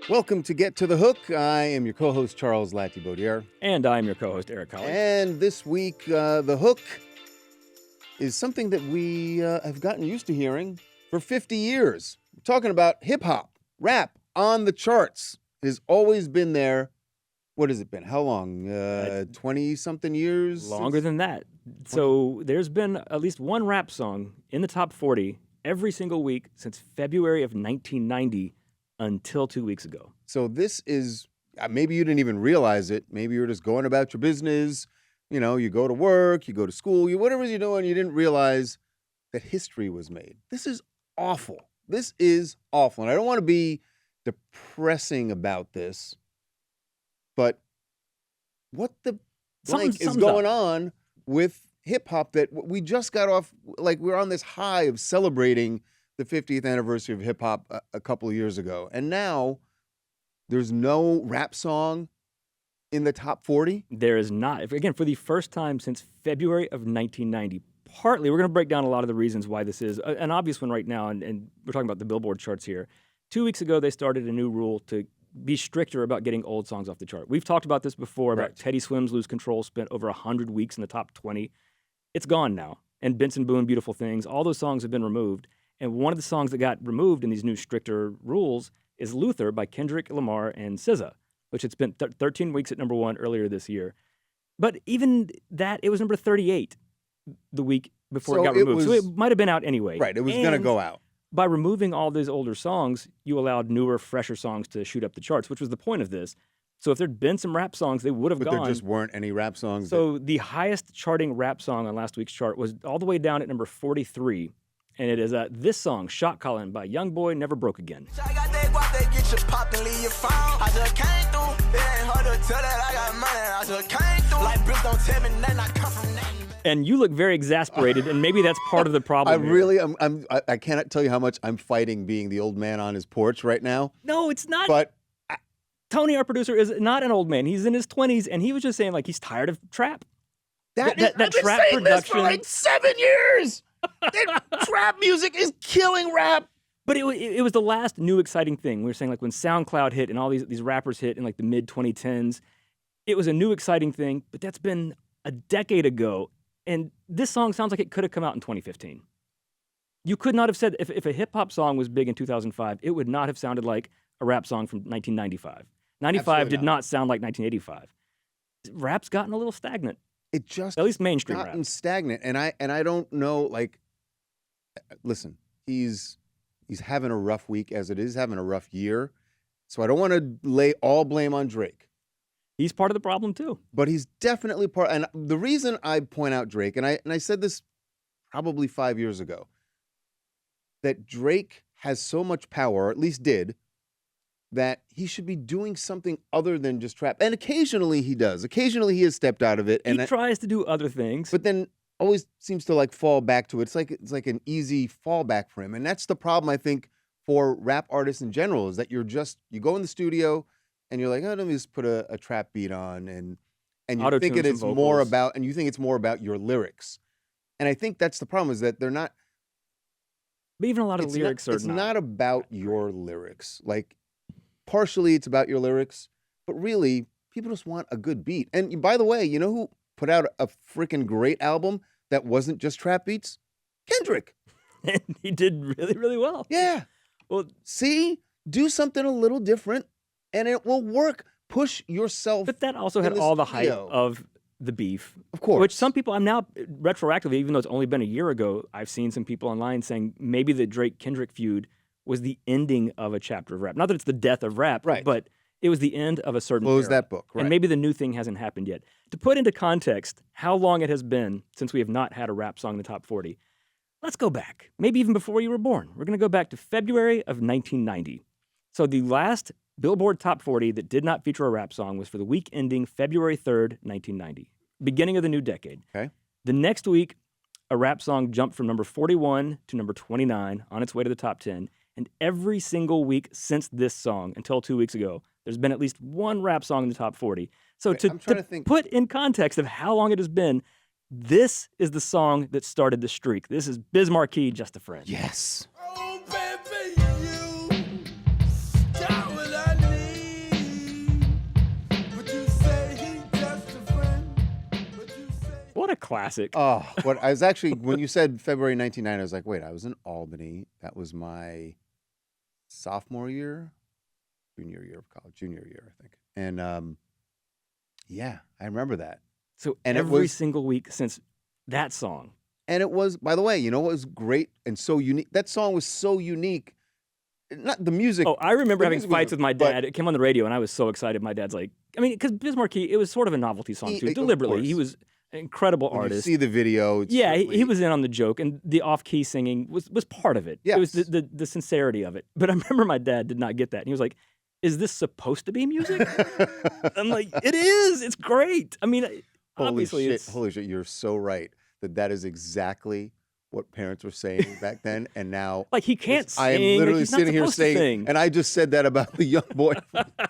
Welcome to Get to the Hook. I am your co-host, Charles Latibeaudiere. And I'm your co-host, Eric Colley. And this week, the hook is something that we have gotten used to hearing for 50 years. We're talking about hip-hop, rap on the charts. It has always been there. What has it been? How long? 20-something years? Longer than that. So there's been at least one rap song in the top 40 every single week since February of 1990 until 2 weeks ago. So this is, maybe you didn't even realize it. Maybe you're just going about your business. You know, you go to work, you go to school, whatever you're doing, you didn't realize that history was made. This is awful. This is awful. And I don't want to be depressing about this, but what the blank is going on with hip hop that we just got off, like we're on this high of celebrating the 50th anniversary of hip hop a couple of years ago. And now there's no rap song in the top 40? There is not. Again, for the first time since February of 1990. Partly, we're going to break down a lot of the reasons why this is. An obvious one right now, and we're talking about the Billboard charts here. 2 weeks ago, they started a new rule to be stricter about getting old songs off the chart. We've talked about this before, about Teddy Swims Lose Control, spent over 100 weeks in the top 20. It's gone now. And Benson Boone, Beautiful Things, all those songs have been removed. And one of the songs that got removed in these new stricter rules is Luther by Kendrick Lamar and SZA, which had spent 13 weeks at number 1 earlier this year. But even that, it was number 38 the week before it got removed. So it might have been out anyway. Right, it was going to go out. By removing all these older songs, you allowed newer, fresher songs to shoot up the charts, which was the point of this. So if there'd been some rap songs, they would have gone. But there just weren't any rap songs. So the highest charting rap song on last week's chart was all the way down at number 43. And it is this song, Shot Callin' by Youngboy, Never Broke Again. And you look very exasperated, and maybe that's part of the problem. I cannot tell you how much I'm fighting being the old man on his porch right now. No, it's not. But Tony, our producer, is not an old man. He's in his 20s, and he was just saying, like, he's tired of trap. I've been trap saying production this for like 7 years. Trap music is killing rap. But it was the last new exciting thing. We were saying, like, when SoundCloud hit and all these rappers hit in like the mid-2010s, it was a new exciting thing, but that's been a decade ago. And this song sounds like it could have come out in 2015. You could not have said, if a hip-hop song was big in 2005, it would not have sounded like a rap song from 1995. 95 did not sound like 1985. Rap's gotten a little stagnant. It just at least mainstream gotten rap. Stagnant, and I don't know. Like, listen, he's having a rough week as it is, having a rough year. So I don't want to lay all blame on Drake. He's part of the problem too. But he's definitely part. And the reason I point out Drake, and I said this probably 5 years ago, that Drake has so much power, or at least did, that he should be doing something other than just trap. And occasionally he does. Occasionally he has stepped out of it. And he tries to do other things. But then always seems to like fall back to it. It's like an easy fallback for him. And that's the problem, I think, for rap artists in general, is that you go in the studio and you're like, oh, let me just put a trap beat on, and you think it's more about your lyrics. And I think that's the problem, is that they're not. But even a lot of lyrics are not. It's not about your lyrics. Like, partially it's about your lyrics, but really people just want a good beat. And by the way, you know who put out a freaking great album that wasn't just trap beats? Kendrick. And he did really, really well. Yeah. Well, see, do something a little different and it will work. Push yourself. But that also had all the hype of the beef. Of course. Which some people, I'm now retroactively, even though it's only been a year ago, I've seen some people online saying maybe the Drake-Kendrick feud was the ending of a chapter of rap. Not that it's the death of rap, right, but it was the end of a certain Close era. that book, right. And maybe the new thing hasn't happened yet. To put into context how long it has been since we have not had a rap song in the top 40, let's go back. Maybe even before you were born. We're going to go back to February of 1990. So the last Billboard Top 40 that did not feature a rap song was for the week ending February 3rd, 1990, beginning of the new decade. Okay. The next week, a rap song jumped from number 41 to number 29 on its way to the top 10. And every single week since this song, until 2 weeks ago, there's been at least one rap song in the top 40. So to put in context of how long it has been, this is the song that started the streak. This is Biz Markie, Just a Friend. Yes. Oh, baby, you got what I need. classic. Oh, what I was actually when you said February 1990, I was like, wait, I was in Albany. That was my sophomore year, junior year of college, junior year, I think. And yeah, I remember that. So And it every was single week since that song. and it was, by the way, you know what was great and so unique? That song was so unique. Not the music. Oh, I remember The having music was, fights with my but dad. It came on the radio, and I was so excited. My dad's like, I mean, because Biz Markie, it was sort of a novelty song too, of deliberately. He course, was an incredible when you artist. see the video, it's Yeah, he certainly was in on the joke, and the off-key singing was part of it. It was yes. the sincerity of it. But I remember my dad did not get that, and he was like, "Is this supposed to be music?" I'm like, "It is. It's great." I mean, Holy obviously, shit! it's Holy shit! You're so right that is exactly what parents were saying back then, and now like he can't I am sing. Like, literally he's not sitting here supposed to saying, sing. and I just said that about the young boy.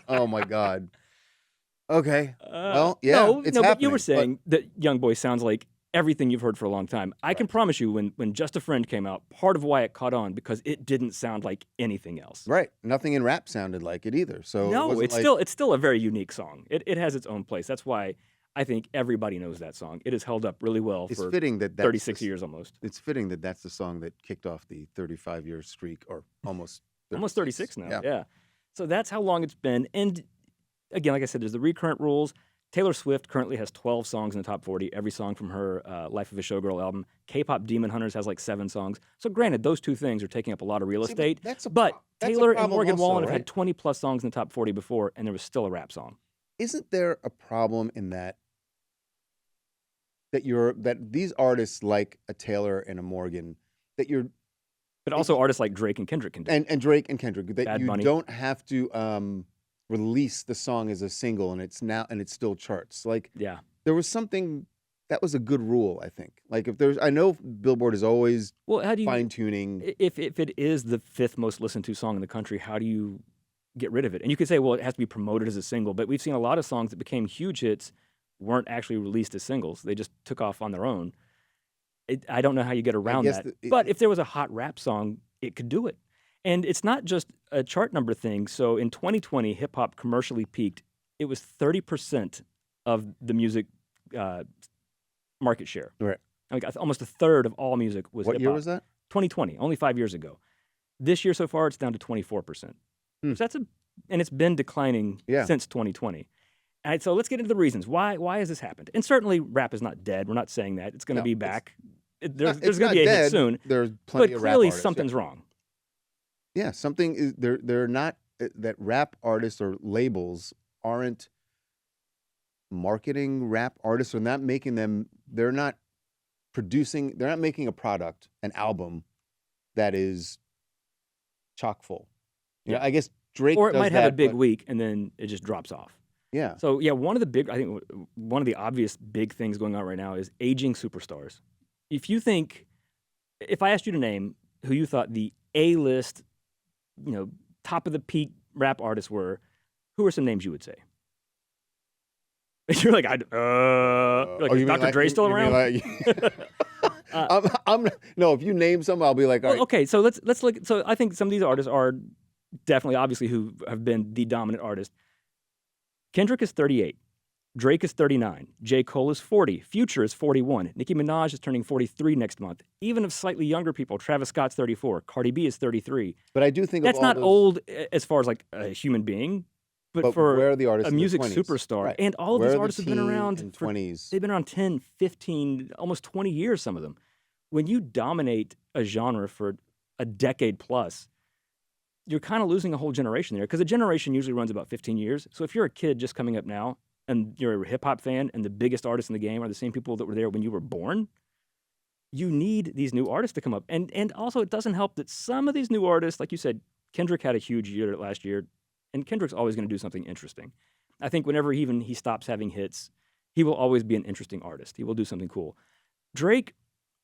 Oh my god. Okay. Well, yeah, No, it's no, but you happening. were saying that Young Boy sounds like everything you've heard for a long time. I can promise you, when Just a Friend came out, part of why it caught on because it didn't sound like anything else. Right. Nothing in rap sounded like it either. So it No, wasn't it's like still a very unique song. It has its own place. That's why I think everybody knows that song. It has held up really well it's for fitting that 36 years almost. It's fitting that that's the song that kicked off the 35-year streak, or almost 36. Almost 36 now. Yeah. Yeah. So that's how long it's been. And again, like I said, there's the recurrent rules. Taylor Swift currently has 12 songs in the top 40, every song from her Life of a Showgirl album. K-pop Demon Hunters has like 7 songs. So granted, those two things are taking up a lot of real See, estate. that's Taylor and problem Morgan also, Wallen have right? had 20 plus songs in the top 40 before, and there was still a rap song. Isn't there a problem in that these artists like a Taylor and a Morgan But also artists like Drake and Kendrick can do it. and Drake and Kendrick, that Bad you Bunny. don't have to release the song as a single and it still charts. Like Yeah. there was something that was a good rule, I think. Like I know Billboard is always Well, how do you fine tuning. if it is the 5th most listened to song in the country, how do you get rid of it? And you could say, well, it has to be promoted as a single, but we've seen a lot of songs that became huge hits weren't actually released as singles. They just took off on their own. I don't know how you get around guess that. But if there was a hot rap song, it could do it. And it's not just a chart number thing. So in 2020, hip hop commercially peaked. It was 30% of the music market share. Right. Like almost a third of all music was What hip year hop. was that? 2020, only 5 years ago. This year so far, it's down to 24%. So and it's been declining since 2020. And so let's get into the reasons. Why has this happened? And certainly rap is not dead. We're not saying that. It's going to be back. There's going to be a hit soon. There's plenty But of rap clearly artists. something's wrong. Yeah, something is they're not that rap artists or labels aren't marketing rap artists, or not making them. They're not making a product, an album that is chock full. You know, I guess Drake Or it does might have a that, big but week and then it just drops off. yeah. So yeah, one of the obvious big things going on right now is aging superstars. If I asked you to name who you thought the A-list, top of the peak rap artists were, who are some names you would say? You're like, is Dr. Dre still around? No, if you name some, I'll be like, all right. Okay, so let's look. So I think some of these artists are definitely, obviously, who have been the dominant artist. Kendrick is 38. Drake is 39. J. Cole is 40. Future is 41. Nicki Minaj is turning 43 next month. Even of slightly younger people, Travis Scott's 34. Cardi B is 33. But I do think that's of all not those, old as far as like a human being, but for where are the artists a in the music 20s? superstar. Right. And all of Where these are the artists have been teen around and for 20s? They've been around 10, 15, almost 20 years, some of them. When you dominate a genre for a decade plus, you're kind of losing a whole generation there, because a generation usually runs about 15 years. So if you're a kid just coming up now and you're a hip-hop fan and the biggest artists in the game are the same people that were there when you were born, you need these new artists to come up. And also it doesn't help that some of these new artists, like you said, Kendrick had a huge year last year, and Kendrick's always going to do something interesting. I think whenever he stops having hits, he will always be an interesting artist. He will do something cool. Drake,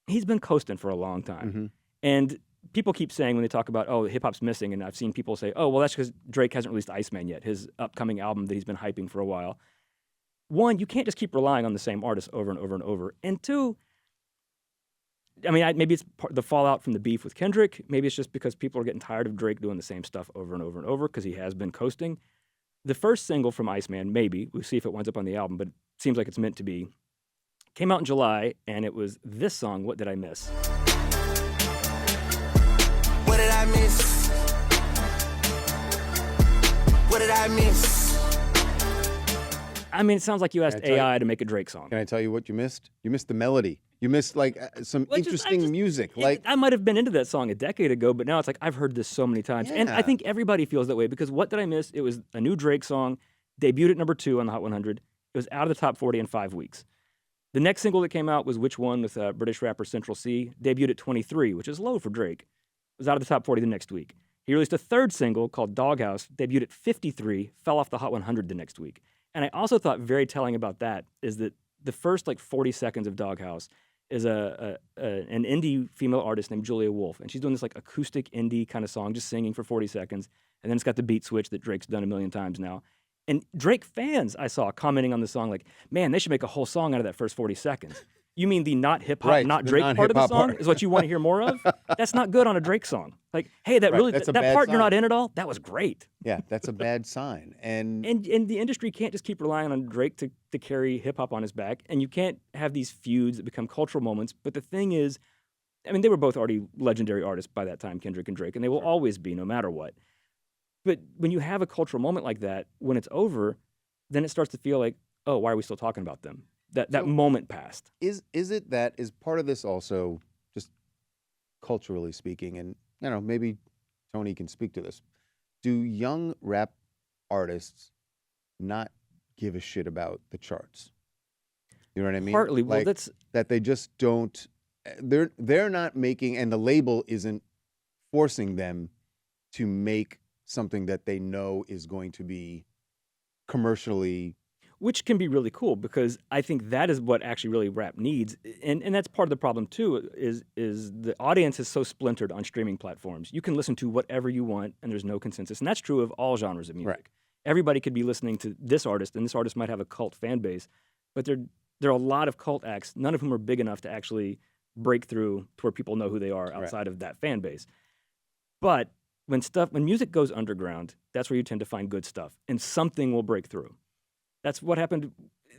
he's been coasting for a long time. Mm-hmm. And people keep saying when they talk about, oh, hip-hop's missing, and I've seen people say, oh, well, that's because Drake hasn't released Iceman yet, his upcoming album that he's been hyping for a while. One, you can't just keep relying on the same artist over and over and over. And two, I mean, maybe it's the fallout from the beef with Kendrick. Maybe it's just because people are getting tired of Drake doing the same stuff over and over and over because he has been coasting. The first single from Iceman, maybe, we'll see if it winds up on the album, but it seems like it's meant to be, Came out in July, and it was this song, What Did I Miss? What did I miss? What did I miss? I mean, it sounds like you asked Can I tell you- AI to make a Drake song. Can I tell you what you missed? You missed the melody. You missed like some Well, interesting music. Like I might have been into that song a decade ago, but now it's like I've heard this so many times. And I Yeah. think everybody feels that way because What Did I Miss? It was a new Drake song, debuted at number 2 on the Hot 100. It was out of the top 40 in 5 weeks. The next single that came out was Which One with British rapper Central C, debuted at 23, which is low for Drake. It was out of the top 40 the next week. He released a third single called Doghouse, debuted at 53, fell off the Hot 100 the next week. And I also thought very telling about that is that the first like 40 seconds of Doghouse is an indie female artist named Julia Wolf, and she's doing this like acoustic indie kind of song, just singing for 40 seconds, and then it's got the beat switch that Drake's done a million times now. And Drake fans I saw commenting on the song like, man, they should make a whole song out of that first 40 seconds. You mean the not hip hop, Right, not the Drake part of the non-hip-hop song part. is what you want to hear more of? That's not good on a Drake song. Like, hey, that Right, really that's a that bad part you're not sign. in at all, that was great. yeah, that's a bad sign. And And the industry can't just keep relying on Drake to carry hip hop on his back, and you can't have these feuds that become cultural moments. But the thing is, I mean, they were both already legendary artists by that time, Kendrick and Drake, and they will always be, no matter what. But when you have a cultural moment like that, when it's over, then it starts to feel like, oh, why are we still talking about them? That So- moment passed. is it that is part of this also just culturally speaking, and maybe Tony can speak to this. Do young rap artists not give a shit about the charts? You know what I mean? Partly, well, Like, that's that they just don't. They're not making, and the label isn't forcing them to make something that they know is going to be commercially. which can be really cool because I think that is what actually really rap needs, and that's part of the problem too. Is the audience is so splintered on streaming platforms. You can listen to whatever you want, and there's no consensus, and that's true of all genres of music. Right. Everybody could be listening to this artist, and this artist might have a cult fan base, but there are a lot of cult acts, none of whom are big enough to actually break through to where people know who they are outside of that fan base. But when music goes underground, that's where you tend to find good stuff, and something will break through. That's what happened.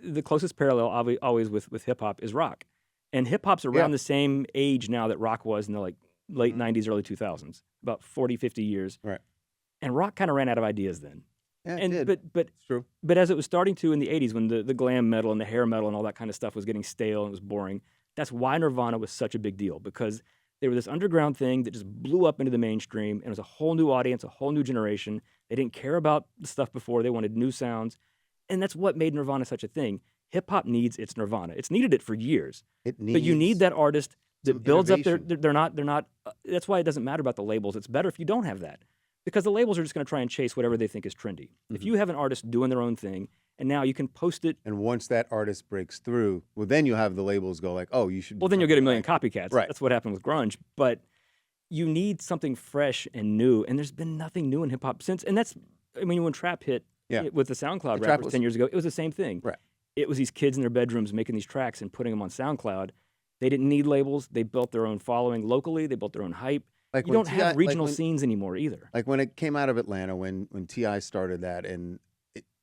The closest parallel always with hip hop is rock. And hip hop's around Yeah. the same age now that rock was in the like late 90s, early 2000s, about 40, 50 years. Right. And rock kind of ran out of ideas then. Yeah, it And did. but It's true. but as it was starting to in the 80s when the glam metal and the hair metal and all that kind of stuff was getting stale and it was boring, that's why Nirvana was such a big deal because they were this underground thing that just blew up into the mainstream and it was a whole new audience, a whole new generation. They didn't care about the stuff before. They wanted new sounds. And that's what made Nirvana such a thing. Hip hop needs its Nirvana. It's needed it for years. It needs. But you need that artist that some builds up innovation. they're not that's why it doesn't matter about the labels. It's better if you don't have that. Because the labels are just going to try and chase whatever they think is trendy. If Mm-hmm. you have an artist doing their own thing and now you can post it, And once that artist breaks through, well, then you'll have the labels go like, "Oh, you should." do well then you'll get a something million like-" copycats. Right. That's what happened with grunge, but you need something fresh and new and there's been nothing new in hip hop since, and that's I mean when trap hit Yeah. with the SoundCloud The trap rappers was- 10 years ago, it was the same thing. Right. It was these kids in their bedrooms making these tracks and putting them on SoundCloud. They didn't need labels. They built their own following locally. They built their own hype. Like You when don't T.I. have like regional when- scenes anymore either. Like when it came out of Atlanta, when T.I. started that, and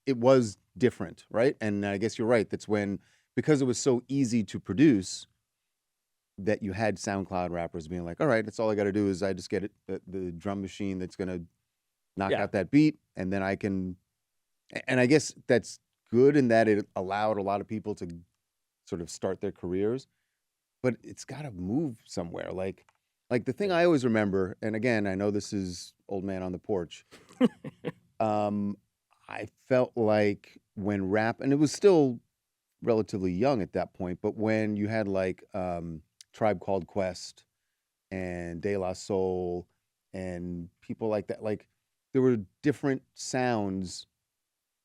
it was different, right? And I guess you're right. That's when, because it was so easy to produce, that you had SoundCloud rappers being like, "All right, that's all I got to do is I just get it, the drum machine that's gonna knock Yeah. out that beat, and then I can." And I guess that's good in that it allowed a lot of people to sort of start their careers, but it's got to move somewhere. Like the thing I always remember, and again, I know this is old man on the porch. I felt like when rap, and it was still relatively young at that point, but when you had like Tribe Called Quest and De La Soul and people like that, like there were different sounds.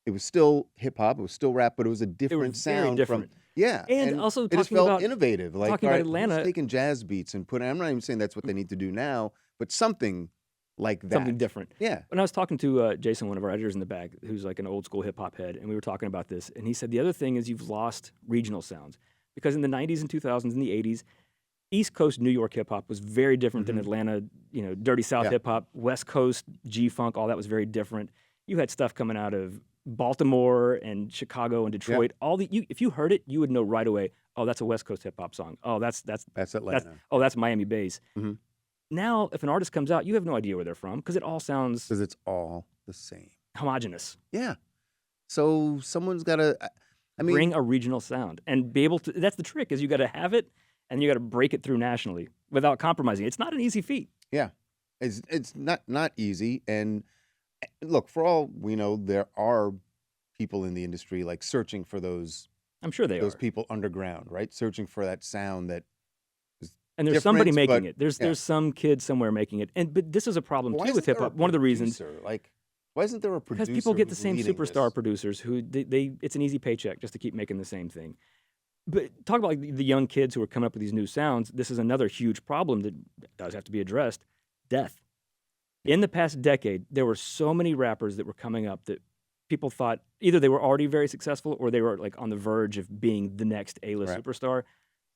It was still hip hop, it was still rap, but it was a different very sound different. from yeah. And also it just talking felt about- innovative. Like talking all about right, who's Atlanta- taking jazz beats and putting. I'm not even saying that's what they need to do now, but something like that. Something different. Yeah. When I was talking to Jason, one of our editors in the back, who's like an old school hip hop head, and we were talking about this, and he said the other thing is you've lost regional sounds because in the 90s and 2000s and the 80s, East Coast New York hip hop was very different than Atlanta, Dirty South Yeah. hip hop, West Coast G funk, all that was very different. You had stuff coming out of Baltimore and Chicago and Detroit. If you heard it, you would know right away. Oh, that's a West Coast hip hop song. Oh, that's Atlanta. that's Miami bass. Mhm. Now, if an artist comes out, you have no idea where they're from because it all sounds Because it's all the same. homogenous. Yeah. So someone's got to. I mean, Bring a regional sound and be able to. That's the trick. Is you got to have it and you got to break it through nationally without compromising. It's not an easy feat. yeah, it's not easy. And look, for all we know, there are people in the industry like searching for those I'm sure they are. people underground, right? Searching for that sound that. And there's somebody different, making but- it. There's yeah. some kid somewhere making it. But this is a problem Why too with isn't there hip a hop. One of the reasons producer? Like, why isn't there a producer? because people get the who's same leading superstar this? producers who they it's an easy paycheck just to keep making the same thing. But talk about like the young kids who are coming up with these new sounds. This is another huge problem that does have to be addressed. Death. In the past decade, there were so many rappers that were coming up that people thought either they were already very successful or they were like on the verge of being the next A-list Right. superstar.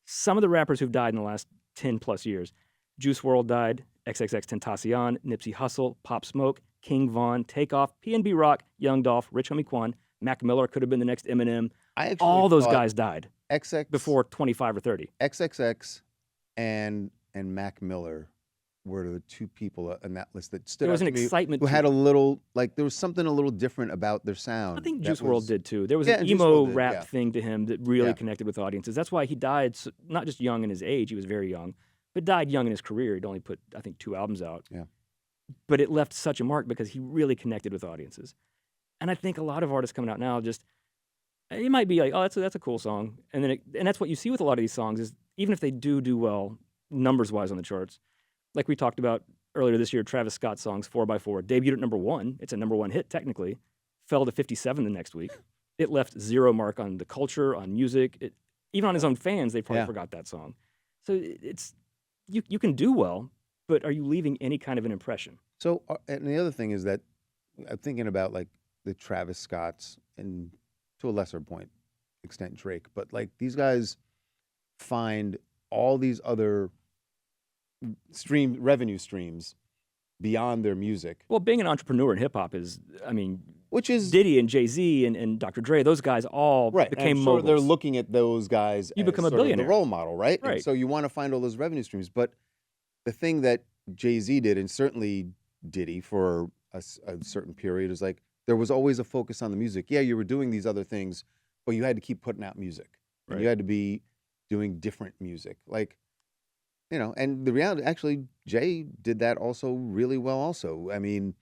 Some of the rappers who've died in the last 10 plus years, Juice WRLD died, XXXTentacion, Nipsey Hussle, Pop Smoke, King Von, Takeoff, PNB Rock, Young Dolph, Rich Homie Quan, Mac Miller could have been the next Eminem. I actually All those thought guys died XX before 25 or 30. XXX and Mac Miller were the two people on that list that stood There was out an to me excitement who to had it. a little like there was something a little different about their sound. I think that Juice was- WRLD did too. There was Yeah, an Juice emo WRLD did, rap yeah. thing to him that really Yeah. connected with audiences. That's why he died not just young in his age, he was very young, but died young in his career. He'd only put, I think, 2 albums out. Yeah. But it left such a mark because he really connected with audiences. And I think a lot of artists coming out now just, it might be like, oh, that's a cool song. And then and that's what you see with a lot of these songs is even if they do well, numbers-wise on the charts, like we talked about earlier this year, Travis Scott's songs 4x4 debuted at number 1. It's a number 1 hit technically. Fell to 57 the next week. It left 0 mark on the culture, on music. Even on his own fans, they probably Yeah. forgot that song. So it's you can do well, but are you leaving any kind of an impression? So and the other thing is that I'm thinking about like the Travis Scotts and to a lesser extent Drake, but like these guys find all these other revenue streams beyond their music, Well, being an entrepreneur in hip hop is, I mean, which is Diddy and Jay-Z and Dr. Dre, those guys all right. and became I'm sure moguls. they're looking at those guys. You as become a sort of billionaire. the role model, right? And Right. so you want to find all those revenue streams, but the thing that Jay-Z did, and certainly Diddy for a certain period, is like there was always a focus on the music. Yeah, you were doing these other things, but you had to keep putting out music, and Right. you had to be doing different music, like. And the reality, actually, Jay did that also really well. Also, I mean,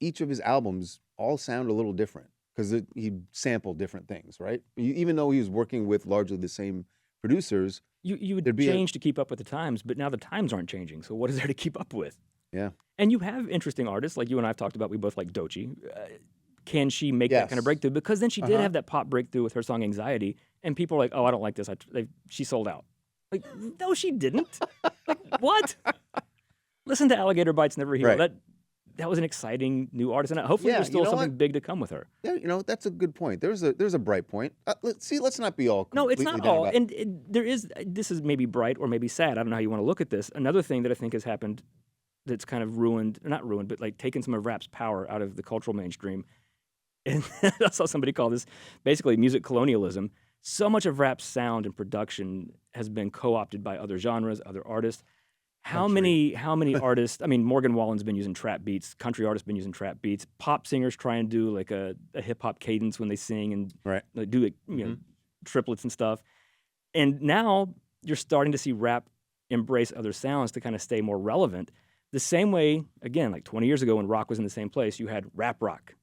each of his albums all sound a little different because he sampled different things, right? Even though he was working with largely the same producers. You would There'd be a- change to keep up with the times, but now the times aren't changing. So what is there to keep up with? Yeah. And you have interesting artists like you and I have talked about. We both like Doechii. Can she make that kind of Yes. breakthrough? Because then she did Uh-huh. have that pop breakthrough with her song "Anxiety," and people are like, "Oh, I don't like this. She sold out." Like, no, she didn't. Like, what? Listen to "Alligator Bites Never Heal." Right. That was an exciting new artist, and hopefully Yeah, there's you still know something what? big to come with her. Yeah, that's a good point. There's a bright point. Let's not be all No, it's completely not down all. about- And there is, this is maybe bright or maybe sad. I don't know how you want to look at this. Another thing that I think has happened that's kind of not ruined, but like taken some of rap's power out of the cultural mainstream. And I saw somebody call this basically music colonialism. So much of rap's sound and production has been co-opted by other genres, other artists. How many artists? I mean, Morgan Wallen's been using trap beats. Country artists been using trap beats. Pop singers try and do like a hip hop cadence when they sing and Right. like, do like, triplets and stuff. And now you're starting to see rap embrace other sounds to kind of stay more relevant. The same way, again, like 20 years ago when rock was in the same place, you had rap rock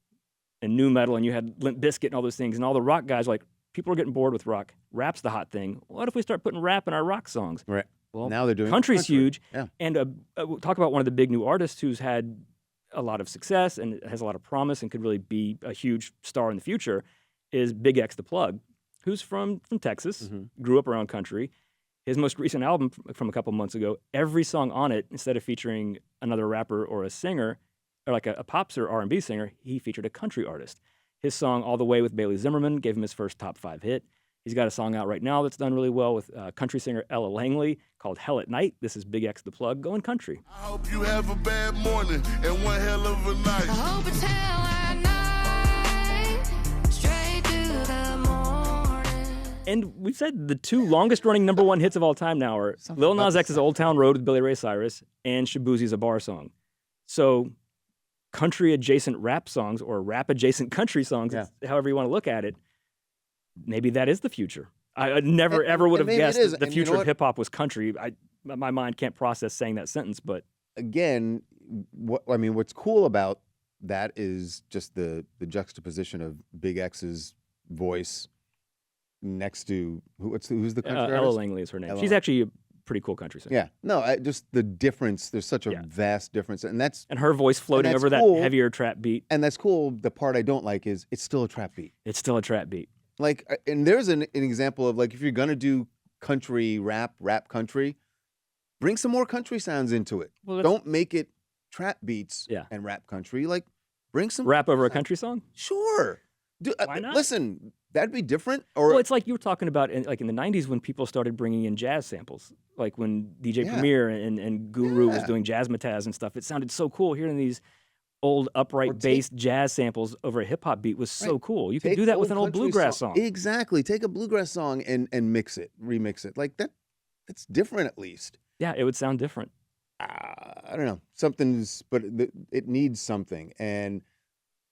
and new metal, and you had Limp Bizkit and all those things, and all the rock guys were like, people are getting bored with rock. Rap's the hot thing. What if we start putting rap in our rock songs? Right. Well, Now they're doing country's country. huge. Yeah. And we'll talk about one of the big new artists who's had a lot of success and has a lot of promise and could really be a huge star in the future is Big X the Plug, who's from Texas, grew up around country. His most recent album from a couple months ago, every song on it, instead of featuring another rapper or a singer, or like a pop or R&B singer, he featured a country artist. His song All the Way with Bailey Zimmerman gave him his first top 5 hit. He's got a song out right now that's done really well with country singer Ella Langley called Hell at Night. This is Big X the Plug going country. I hope you have a bad morning and one hell of a night. I hope it's hell at night, straight through the morning. And we've said the two longest running #1 hits of all time now are Something Lil about Nas the X's Old Town Road with Billy Ray Cyrus and Shaboozie's A Bar Song. So country adjacent rap songs or rap adjacent country songs, Yeah. however you want to look at it, maybe that is the future. I never ever would have maybe it guessed is. that the And you know future of what? hip hop was country. My mind can't process saying that sentence, but Again, what's cool about that is just the juxtaposition of Big X's voice next to who's the country Ella artist? Langley is her name. Ella. She's actually a pretty cool country singer. Yeah, no, just the difference. There's such a Yeah. vast difference, and that's And her voice floating that's over cool. that heavier trap beat. cool. The part I don't like is it's still a trap beat. It's still a trap beat. Like, and there's an example of like if you're gonna do country rap country, bring some more country sounds into it. Well, that's- Don't make it trap beats Yeah. and rap country. Like, bring some Rap over a country song? Sure. Why not? Listen, that'd be different. Or Well, it's like you were talking about in the 90s when people started bringing in jazz samples. Like when DJ Yeah. Premier and Guru was Yeah. doing jazzmatazz and stuff. It sounded so cool. Hearing these old Or upright take- bass jazz samples over a hip hop beat was so Right. cool. You could take do that with an old country bluegrass song. Exactly. Take a bluegrass song and mix it, remix it. Like that. That's different at least. Yeah, it would sound different. I don't know. It needs something. And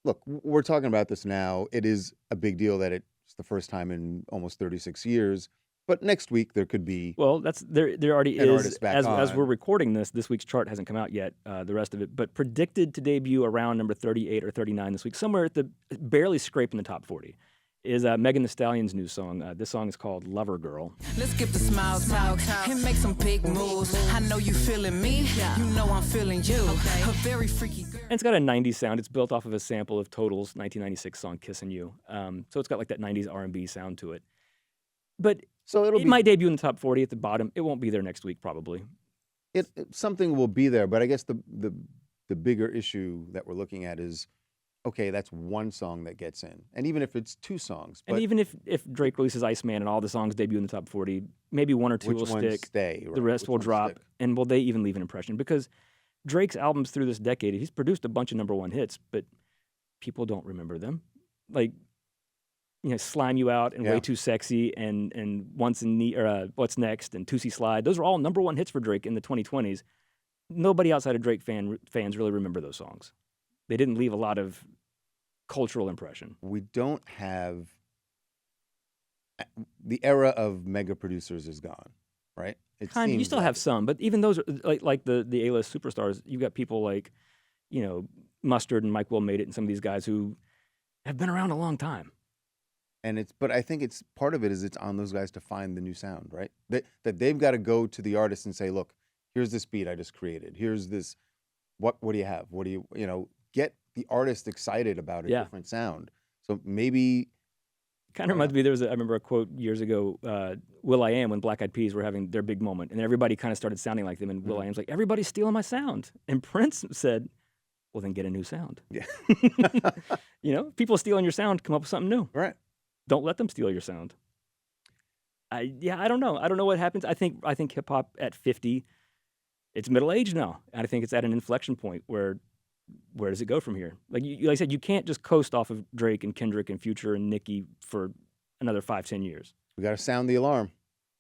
look, we're talking about this now. It is a big deal that it's the first time in almost 36 years. But next week there could be. Well, there already An is. artist back As we're on. recording this week's chart hasn't come out yet, the rest of it, but predicted to debut around number 38 or 39 this week, somewhere at the barely scraping the top 40, is Megan Thee Stallion's new song. This song is called Lover Girl. Let's get the smile talk and make some big moves. I know you feeling me, you know I'm feeling you. A very freaky girl. And it's got a 90s sound. It's built off of a sample of Total's 1996 song "Kissin' You." So it's got like that 90s R&B sound to it. But So it might debut in the top 40 at the bottom. It won't be there next week, probably. Something will be there. But I guess the bigger issue that we're looking at is, okay, that's one song that gets in. And even if it's two songs. And But even if Drake releases Iceman and all the songs debut in the top 40, maybe one or two which will ones stick. stay? The right? rest Which will ones drop. stick? And will they even leave an impression? Because Drake's albums through this decade, he's produced a bunch of #1 hits, but people don't remember them. Like, Slime You Out and Yeah. Way Too Sexy and What's Next and Tootsie Slide. Those are all #1 hits for Drake in the 2020s. Nobody outside of Drake fans really remember those songs. They didn't leave a lot of cultural impression. We don't have the era of mega producers is gone, right? It Kind of, you seems still like have it. some, but even those, like the A-list superstars, you've got people like, Mustard and Mike Will Made It and some of these guys who have been around a long time. But I think it's part of it is it's on those guys to find the new sound, right? That they've got to go to the artist and say, look, here's this beat I just created. Here's this. What do you have? What do you get the artist excited about a Yeah. different sound? So maybe Kind of reminds me, I remember a quote years ago, will.i.am, when Black Eyed Peas were having their big moment, and everybody kind of started sounding like them, and will.i.am's like, everybody's stealing my sound. And Prince said, well, then get a new sound. Yeah. People are stealing your sound, come up with something new. right. Don't let them steal your sound. I don't know. I don't know what happens. I think hip hop at 50, it's middle age now. And I think it's at an inflection point where does it go from here? Like I said, you can't just coast off of Drake and Kendrick and Future and Nicki for another 5-10 years. We got to sound the alarm.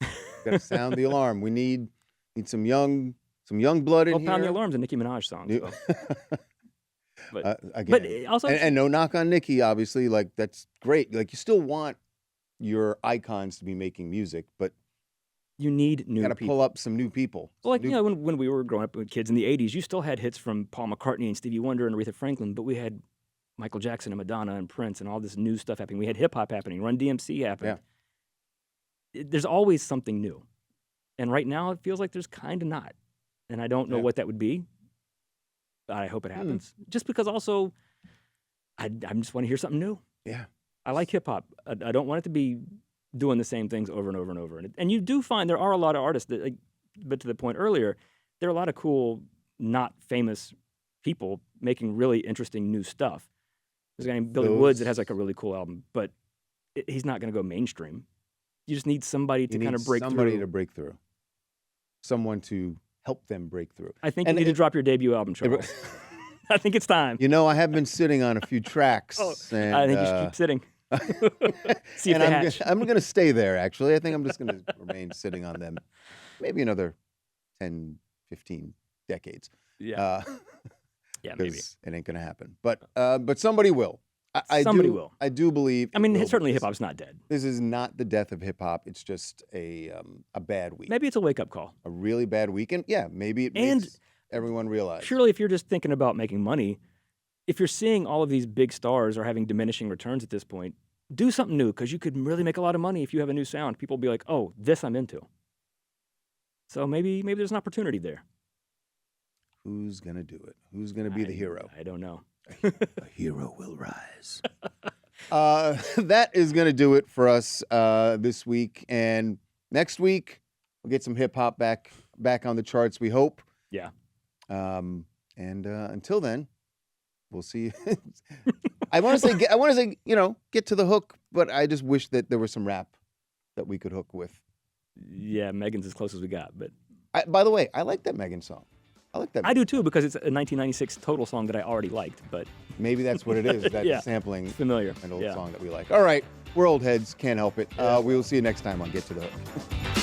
We got to sound the alarm. We need some young blood in Well, here. Pound the Alarm's a Nicki Minaj song. You- So. But Again. also, And no knock on Nicki, obviously. Like, that's great. Like, you still want your icons to be making music, but you need you new got to people. pull up some new people. Well, like, Some new- when we were growing up with kids in the 80s, you still had hits from Paul McCartney and Stevie Wonder and Aretha Franklin, but we had Michael Jackson and Madonna and Prince and all this new stuff happening. We had hip-hop happening. Run DMC happened. There's always something new. And right now, it feels like there's kind of not. And I don't know Yeah. what that would be. But I hope it happens. Just because also, I just want to hear something new. Yeah. I like hip-hop. I don't want it to be doing the same things over and over and over. And you do find there are a lot of artists that, but to the point earlier, there are a lot of cool, not famous people making really interesting new stuff. There's a guy named Billy Woods that has like a really cool album, but he's not going to go mainstream. You just need somebody to You kind need of break somebody through. to break through. Someone to help them break through. I think And you need to it- drop your debut album, Charles. I think it's time. I have been sitting on a few tracks. Oh, and, I think you should keep sitting. See if And they I'm hatch. I'm going to stay there, actually. I think I'm just going to remain sitting on them maybe another 10, 15 decades. Yeah. Yeah, maybe. 'Cause it ain't going to happen. But somebody will. Somebody will. I do believe. I mean, it will, certainly because hip hop's not dead. This is not the death of hip hop. It's just a bad week. Maybe it's a wake up call. A really bad weekend. Yeah, maybe it And makes everyone realize. Surely, if you're just thinking about making money, if you're seeing all of these big stars are having diminishing returns at this point, do something new because you could really make a lot of money if you have a new sound. People will be like, "Oh, this I'm into." So maybe there's an opportunity there. Who's gonna do it? Who's gonna be the hero? I don't know. A hero will rise. That is gonna do it for us this week, and next week we'll get some hip hop back on the charts. We hope. Yeah. And until then, we'll see. I want to say, get to the hook, but I just wish that there was some rap that we could hook with. Yeah, Megan's as close as we got, but By the way, I like that Megan song. I like that. I do too because it's a 1996 Total song that I already liked, but Maybe that's what it is. That Yeah. sampling it's familiar. an old Yeah. song that we like. All right, we're old heads, can't help it. We will see you next time on Get to the Hook.